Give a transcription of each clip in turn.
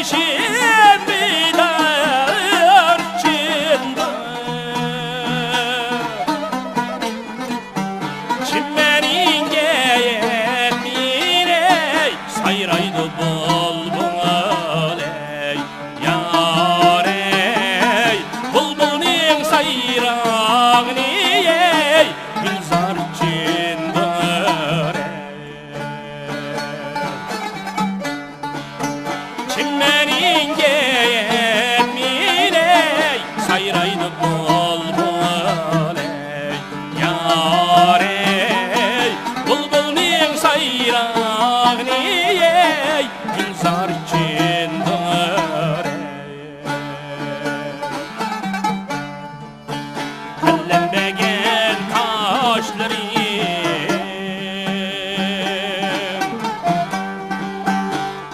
işim bilir içinde. Çimmenin geyetmine sayraydı bulbul ey yar ey. Bulbulun sayrağını ey gülzar içinde. Çimmenin geyetmine sayraydı bulbul ey yar ey. Bulbulun sayrağını ey gülzar içinde. Ellenmegen kaşlarım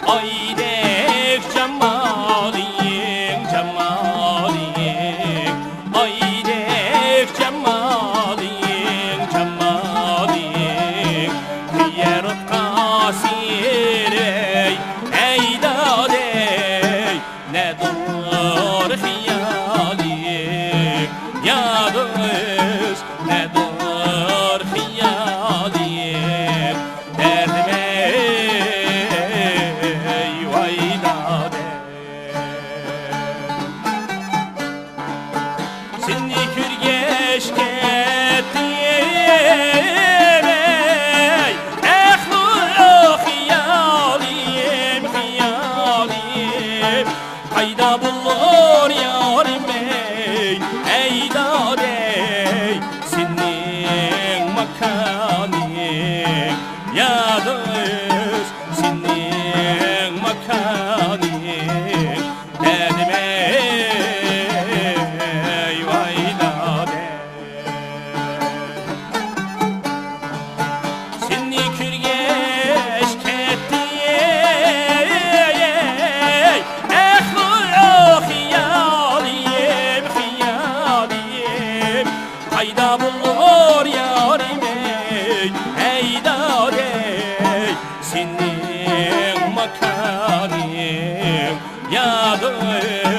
aydek cemalin cemalin aydek cemalin cemalin yarıp kasir ey dadey ne dur hiyalim ya düz ne dur hiyalim derdime vay dadey. Seni kürgeç kettim ey ehlu hiyalim hiyalim hayda bulur yarim ey dadey senin makanin ya düz senin makanin derdime vay dadey. Seni kürgeç kettim ehlu hiyalim hiyalim hayda bulur yarim ey dadey senin makanin ya düz